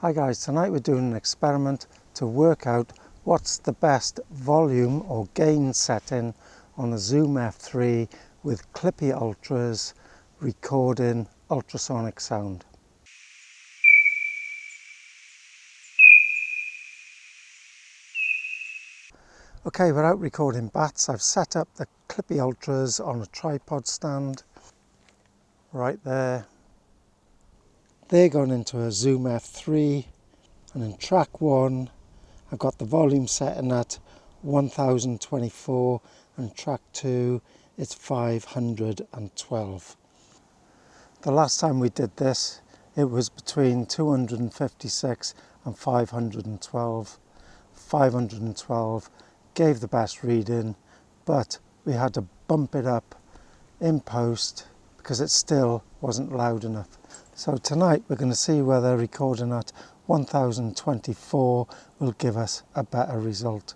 Hi guys, tonight we're doing an experiment to work out what's the best volume or gain setting on the Zoom F3 with Clippy Ultras recording ultrasonic sound. Okay, without recording bats, I've set up the Clippy Ultras on a tripod stand right there. They're going into a Zoom F3, and in track 1 I've got the volume setting at 1024 and track 2 it's 512. The last time we did this it was between 256 and 512. 512 gave the best reading, but we had to bump it up in post because it still wasn't loud enough. So tonight we're going to see whether recording at 1024 will give us a better result.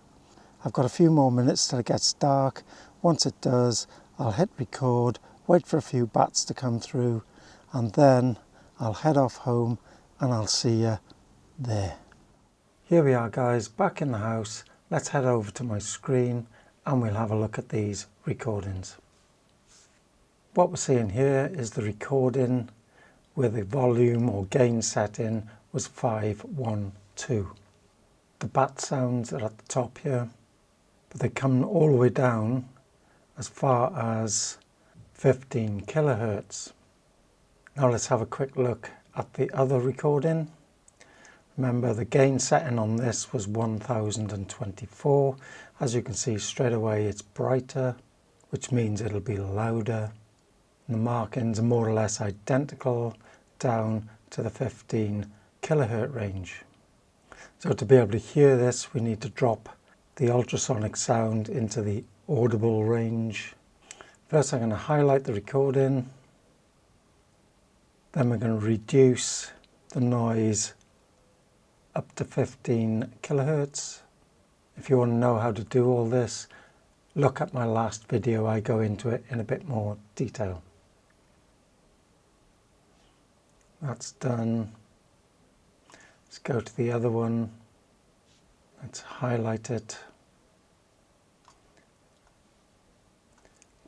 I've got a few more minutes till it gets dark. Once it does, I'll hit record, wait for a few bats to come through, and then I'll head off home and I'll see you there. Here we are guys, back in the house. Let's head over to my screen and we'll have a look at these recordings. What we're seeing here is the recording where the volume or gain setting was 512. The bat sounds are at the top here, but they come all the way down as far as 15 kilohertz. Now let's have a quick look at the other recording. Remember, the gain setting on this was 1024. As you can see straight away it's brighter, which means it'll be louder. And the markings are more or less identical down to the 15 kilohertz range. So to be able to hear this, we need to drop the ultrasonic sound into the audible range. First I'm going to highlight the recording, then we're going to reduce the noise up to 15 kilohertz. If you want to know how to do all this, look at my last video, I go into it in a bit more detail. That's done. Let's go to the other one. Let's highlight it.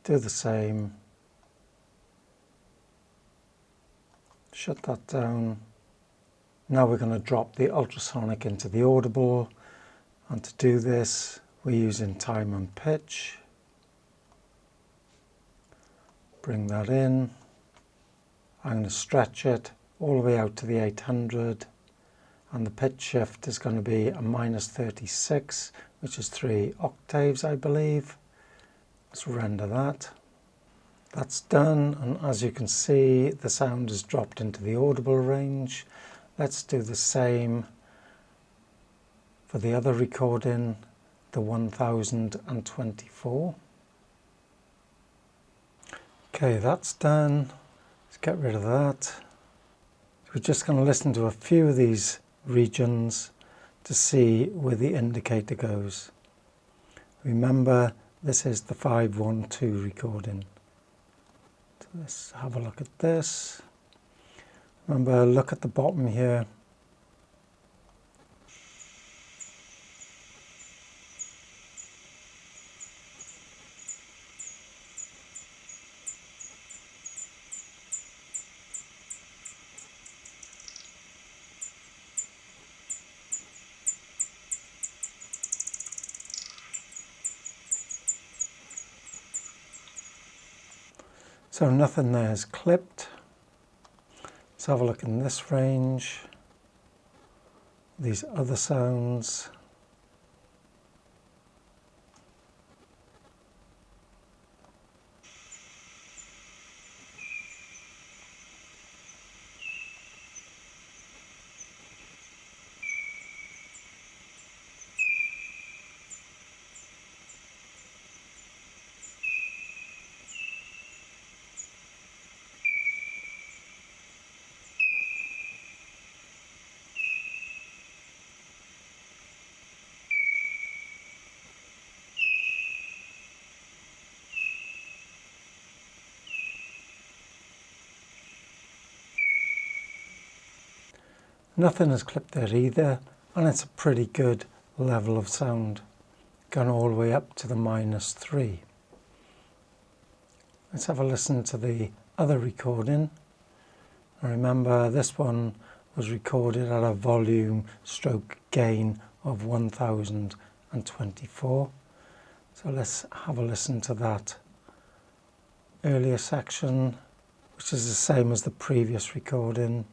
Do the same. Shut that down. Now we're going to drop the ultrasonic into the audible. And to do this, we're using time and pitch. Bring that in. I'm going to stretch it all the way out to the 800, and the pitch shift is going to be a -36, which is 3 octaves I believe. Let's render that. That's done, and as you can see the sound is dropped into the audible range. Let's do the same for the other recording, the 1024. Okay, that's done. Let's get rid of that. We're just going to listen to a few of these regions to see where the indicator goes. Remember, this is the 512 recording. So let's have a look at this. Remember, look at the bottom here. So nothing there is clipped. Let's have a look in this range. These other sounds. Nothing is clipped there either, and it's a pretty good level of sound, going all the way up to the -3. Let's have a listen to the other recording. Remember, this one was recorded at a volume stroke gain of 1024. So let's have a listen to that earlier section, which is the same as the previous recording.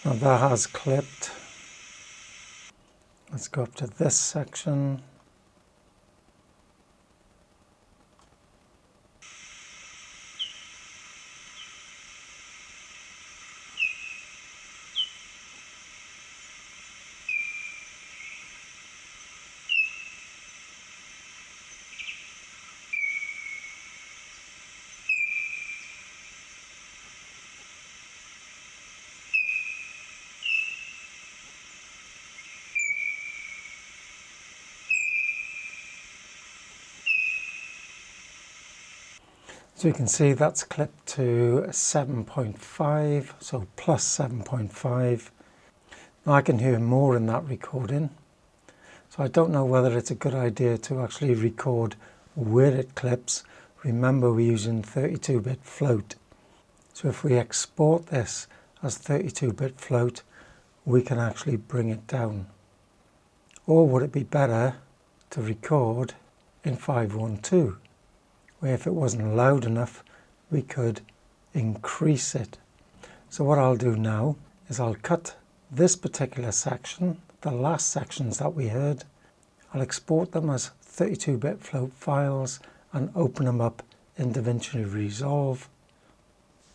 Now that has clipped. Let's go up to this section. So you can see that's clipped to 7.5, so plus 7.5. Now I can hear more in that recording, so I don't know whether it's a good idea to actually record where it clips. Remember, we're using 32-bit float, so if we export this as 32-bit float, we can actually bring it down. Or would it be better to record in 512? Where if it wasn't loud enough, we could increase it. So what I'll do now is I'll cut this particular section, the last sections that we heard. I'll export them as 32-bit float files and open them up in Davinci Resolve.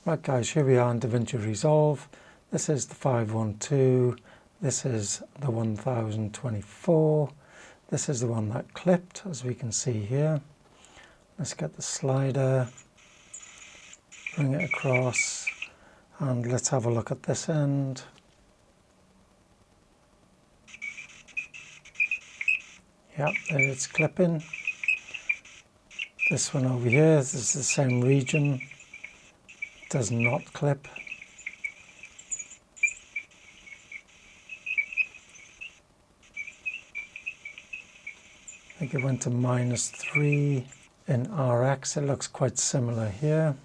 Right guys, here we are in Davinci Resolve. This is the 512, this is the 1024, this is the one that clipped, as we can see here. Let's get the slider, bring it across, and let's have a look at this end. Yep, there it's clipping. This one over here, this is the same region, does not clip. I think it went to -3. In RX, it looks quite similar here.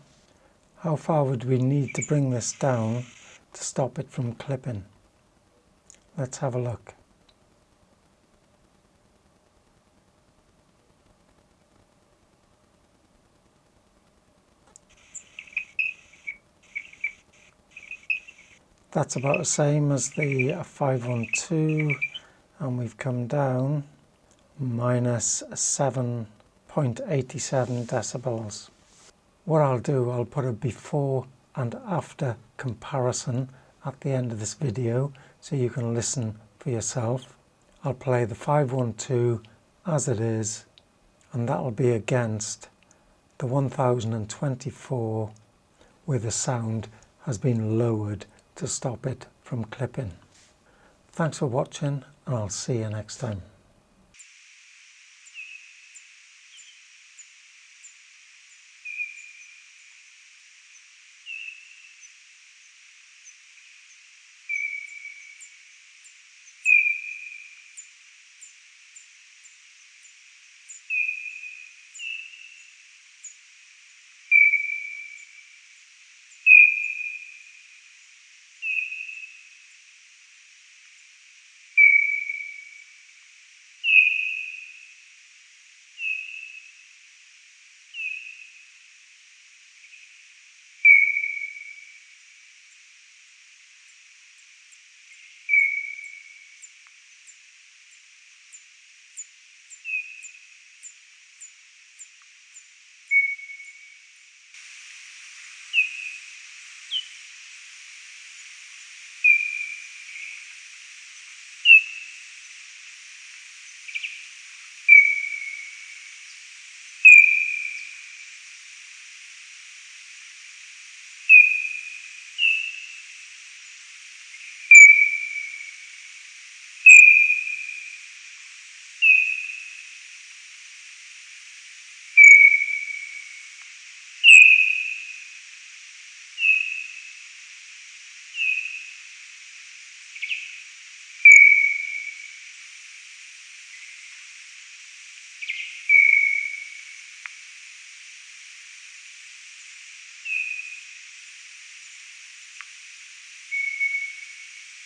How far would we need to bring this down to stop it from clipping? Let's have a look. That's about the same as the 512, and we've come down -7.87 decibels. What I'll do, I'll put a before and after comparison at the end of this video so you can listen for yourself. I'll play the 512 as it is, and that'll be against the 1024 where the sound has been lowered to stop it from clipping. Thanks for watching, and I'll see you next time.